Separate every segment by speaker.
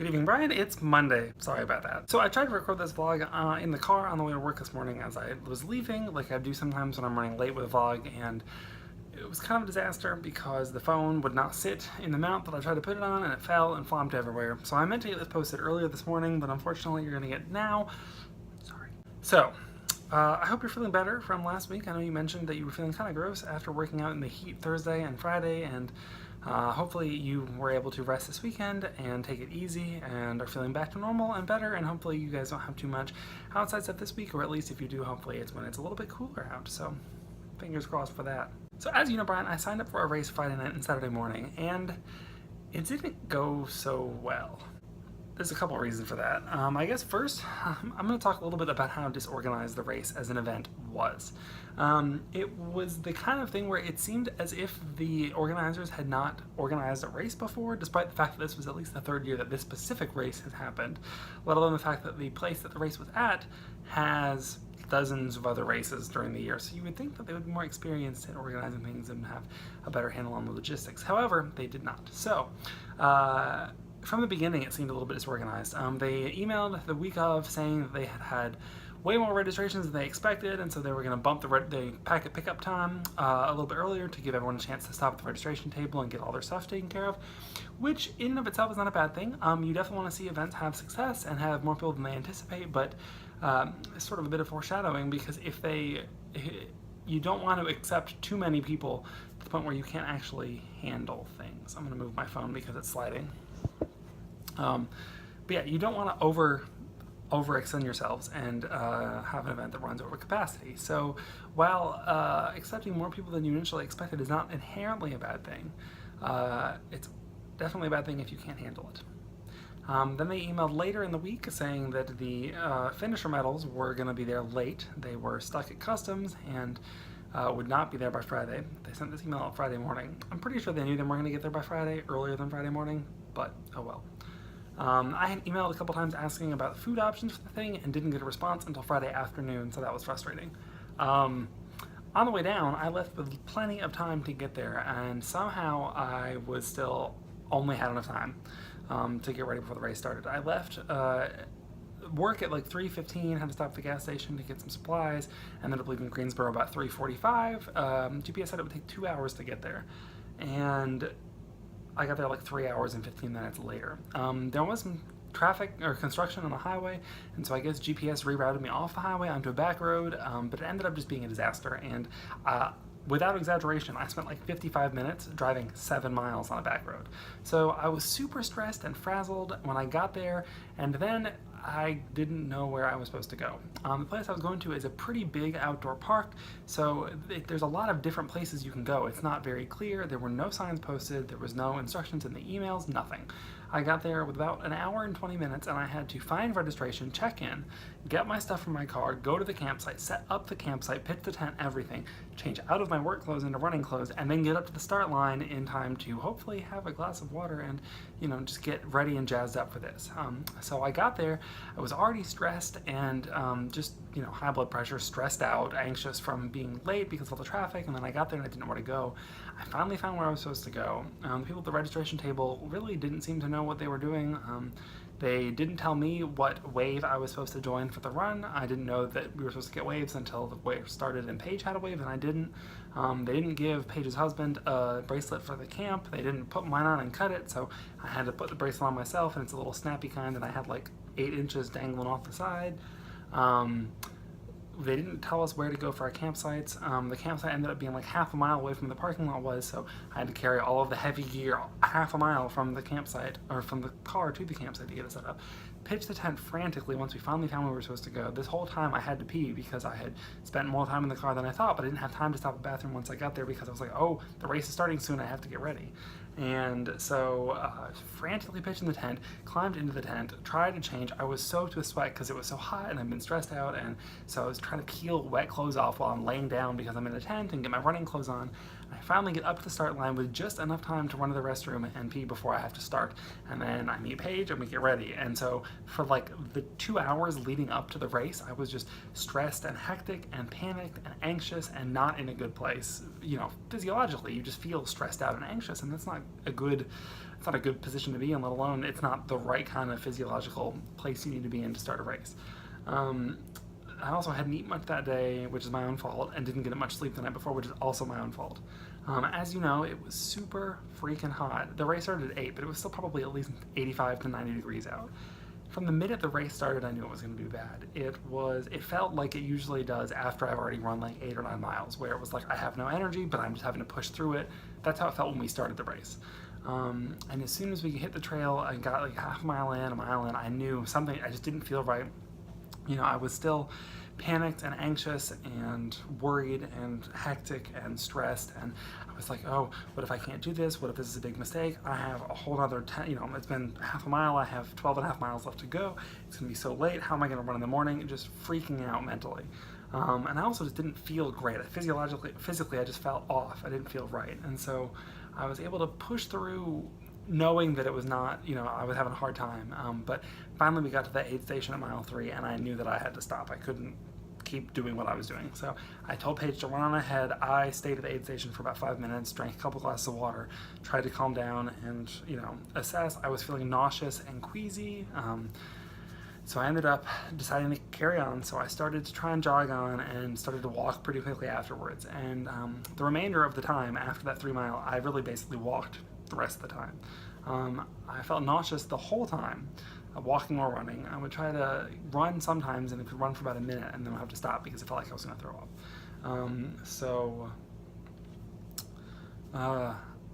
Speaker 1: Good evening, Brian. It's Monday. Sorry about that. So I tried to record this vlog in the car on the way to work this morning as I was leaving, like I do sometimes when I'm running late with a vlog, and it was kind of a disaster because the phone would not sit in the mount that I tried to put it on, and it fell and flopped everywhere. So I meant to get this posted earlier this morning, but unfortunately you're gonna get it now. Sorry. So, I hope you're feeling better from last week. I know you mentioned that you were feeling kind of gross after working out in the heat Thursday and Friday, and hopefully you were able to rest this weekend and take it easy and are feeling back to normal and better, and hopefully you guys don't have too much outside stuff this week, or at least if you do, hopefully it's when it's a little bit cooler out, so fingers crossed for that. So as you know, Brian, I signed up for a race Friday night and Saturday morning, and it didn't go so well. There's a couple of reasons for that. I guess first, I'm going to talk a little bit about how disorganized the race as an event was. It was the kind of thing where it seemed as if the organizers had not organized a race before, despite the fact that this was at least the third year that this specific race has happened, let alone the fact that the place that the race was at has dozens of other races during the year. So you would think that they would be more experienced in organizing things and have a better handle on the logistics. However, they did not. So, from the beginning, it seemed a little bit disorganized. They emailed the week of saying that they had way more registrations than they expected, and so they were going to bump the packet pickup time a little bit earlier to give everyone a chance to stop at the registration table and get all their stuff taken care of, which in and of itself is not a bad thing. You definitely want to see events have success and have more people than they anticipate, but it's sort of a bit of foreshadowing, because you don't want to accept too many people to the point where you can't actually handle things. I'm going to move my phone because it's sliding. But yeah, you don't want to overextend yourselves and have an event that runs over capacity. So while accepting more people than you initially expected is not inherently a bad thing, it's definitely a bad thing if you can't handle it. Then they emailed later in the week saying that the finisher medals were going to be there late. They were stuck at customs and would not be there by Friday. They sent this email out Friday morning. I'm pretty sure they knew they weren't going to get there by Friday, earlier than Friday morning, but oh well. I had emailed a couple times asking about food options for the thing and didn't get a response until Friday afternoon, so that was frustrating. On the way down, I left with plenty of time to get there, and somehow I was still only had enough time to get ready before the race started. I left work at like 3:15, had to stop at the gas station to get some supplies, and ended up leaving Greensboro about 3:45. GPS said it would take 2 hours to get there, and I got there like 3 hours and 15 minutes later. There was some traffic or construction on the highway, and so I guess GPS rerouted me off the highway onto a back road, but it ended up just being a disaster, and without exaggeration, I spent like 55 minutes driving 7 miles on a back road. So I was super stressed and frazzled when I got there, and then I didn't know where I was supposed to go. The place I was going to is a pretty big outdoor park, so there's a lot of different places you can go. It's not very clear. There were no signs posted. There was no instructions in the emails, nothing. I got there with about an hour and 20 minutes, and I had to find registration, check in, get my stuff from my car, go to the campsite, set up the campsite, pitch the tent, everything, change out of my work clothes into running clothes, and then get up to the start line in time to hopefully have a glass of water and, just get ready and jazzed up for this. So I got there, I was already stressed and just, high blood pressure, stressed out, anxious from being late because of all the traffic, and then I got there and I didn't know where to go. I finally found where I was supposed to go. The people at the registration table really didn't seem to know what they were doing. They didn't tell me what wave I was supposed to join for the run. I didn't know that we were supposed to get waves until the wave started and Paige had a wave and I didn't. They didn't give Paige's husband a bracelet for the camp. They didn't put mine on and cut it, so I had to put the bracelet on myself, and it's a little snappy kind, and I had like 8 inches dangling off the side. They didn't tell us where to go for our campsites. The campsite ended up being like half a mile away from the parking lot was, so I had to carry all of the heavy gear half a mile from the campsite, or from the car to the campsite to get it set up. Pitched the tent frantically once we finally found where we were supposed to go. This whole time I had to pee because I had spent more time in the car than I thought, but I didn't have time to stop at the bathroom once I got there because I was like, oh, the race is starting soon, I have to get ready. And so frantically pitched in the tent, climbed into the tent, tried to change. I was soaked with sweat because it was so hot and I'd been stressed out, and so I was trying to peel wet clothes off while I'm laying down because I'm in the tent and get my running clothes on. I finally get up to the start line with just enough time to run to the restroom and pee before I have to start, and then I meet Paige and we get ready. And so for like the 2 hours leading up to the race, I was just stressed and hectic and panicked and anxious and not in a good place. Physiologically, you just feel stressed out and anxious, and that's not a good it's not a good position to be in, let alone it's not the right kind of physiological place you need to be in to start a race. I also hadn't eaten much that day, which is my own fault, and didn't get much sleep the night before, which is also my own fault. As you know, it was super freaking hot. The race started at 8, but it was still probably at least 85 to 90 degrees out. From the minute the race started, I knew it was going to be bad. It felt like it usually does after I've already run like 8 or 9 miles, where it was like I have no energy, but I'm just having to push through it. That's how it felt when we started the race. And as soon as we hit the trail and got like half a mile in, I knew something, I just didn't feel right. I was still panicked and anxious and worried and hectic and stressed, and I was like, oh, what if I can't do this? What if this is a big mistake? I have a whole other it's been half a mile, I have 12 and a half miles left to go. It's gonna be so late, how am I gonna run in the morning? Just freaking out mentally. And I also just didn't feel great. Physically, I just felt off. I didn't feel right. And so I was able to push through knowing that it was not, I was having a hard time. But finally we got to the aid station at mile 3, and I knew that I had to stop. I couldn't keep doing what I was doing. So I told Paige to run on ahead. I stayed at the aid station for about 5 minutes, drank a couple glasses of water, tried to calm down and, assess. I was feeling nauseous and queasy. So I ended up deciding to carry on. So I started to try and jog on and started to walk pretty quickly afterwards. And the remainder of the time after that 3 mile, I really basically walked the rest of the time. I felt nauseous the whole time, walking or running. I would try to run sometimes, and it could run for about a minute, and then I'd have to stop because it felt like I was going to throw up.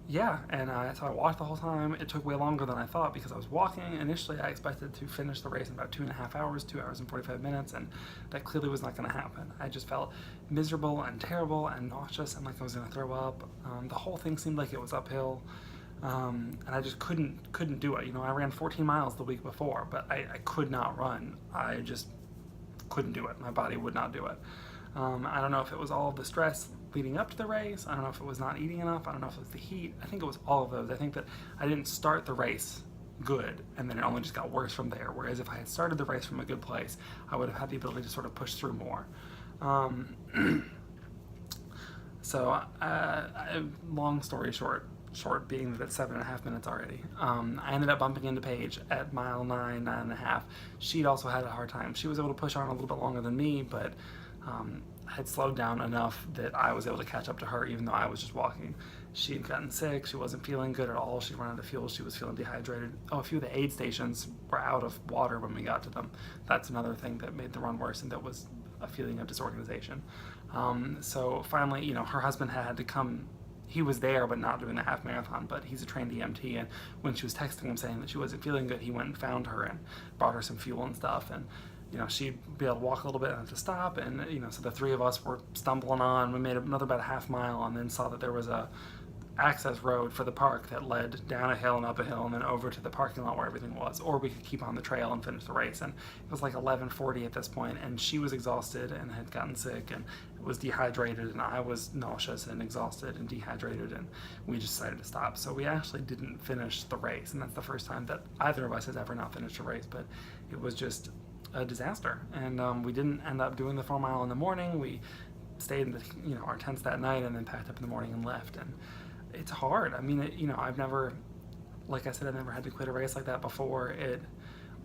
Speaker 1: Yeah, and so I walked the whole time. It took way longer than I thought because I was walking. Initially, I expected to finish the race in about 2.5 hours, 2 hours and 45 minutes, and that clearly was not going to happen. I just felt miserable and terrible and nauseous and like I was going to throw up. The whole thing seemed like it was uphill. And I just couldn't do it. I ran 14 miles the week before, but I could not run. I just couldn't do it. My body would not do it. I don't know if it was all of the stress leading up to the race. I don't know if it was not eating enough. I don't know if it was the heat. I think it was all of those. I think that I didn't start the race good, and then it only just got worse from there. Whereas if I had started the race from a good place, I would have had the ability to sort of push through more. So, long story short being that it's 7.5 minutes already. I ended up bumping into Paige at mile 9, 9.5. She'd also had a hard time. She was able to push on a little bit longer than me, but had slowed down enough that I was able to catch up to her even though I was just walking. She'd gotten sick. She wasn't feeling good at all. She'd run out of fuel. She was feeling dehydrated. A few of the aid stations were out of water when we got to them. That's another thing that made the run worse, and that was a feeling of disorganization. So finally, her husband had to come. He was there, but not doing the half marathon, but he's a trained EMT, and when she was texting him saying that she wasn't feeling good, he went and found her and brought her some fuel and stuff, and she'd be able to walk a little bit and have to stop, and so the three of us were stumbling on. We made another about a half mile and then saw that there was a access road for the park that led down a hill and up a hill and then over to the parking lot where everything was, or we could keep on the trail and finish the race. And it was like 11:40 at this point, and she was exhausted and had gotten sick and was dehydrated, and I was nauseous and exhausted and dehydrated, and we just decided to stop. So we actually didn't finish the race, and that's the first time that either of us has ever not finished a race, but it was just a disaster. And we didn't end up doing the 4 mile in the morning. We stayed in our tents that night and then packed up in the morning and left. And it's hard. I mean, I've never, like I said, I've never had to quit a race like that before. It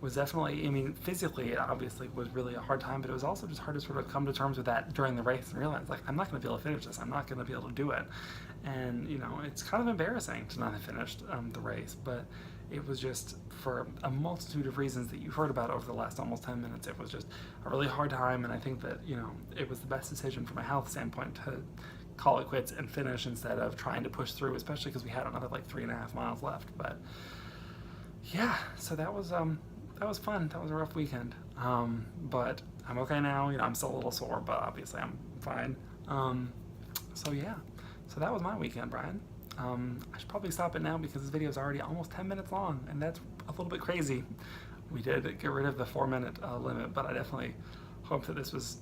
Speaker 1: was definitely, physically it obviously was really a hard time, but it was also just hard to sort of come to terms with that during the race and realize, like, I'm not going to be able to finish this. I'm not going to be able to do it. And, it's kind of embarrassing to not have finished the race, but it was just for a multitude of reasons that you've heard about over the last almost 10 minutes. It was just a really hard time, and I think that, it was the best decision from a health standpoint to call it quits and finish instead of trying to push through, especially because we had another like 3.5 miles left. But yeah, so that was fun. That was a rough weekend. But I'm okay now. I'm still a little sore, but obviously I'm fine. So yeah, so that was my weekend, Brian. I should probably stop it now because this video is already almost 10 minutes long, and that's a little bit crazy. We did get rid of the 4-minute limit, but I definitely hope that this was,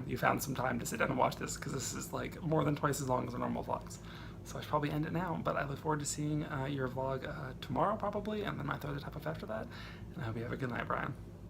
Speaker 1: you found some time to sit down and watch this, because this is like more than twice as long as our normal vlogs. So I should probably end it now, but I look forward to seeing your vlog tomorrow probably, and then my third type of after that. And I hope you have a good night, Brian.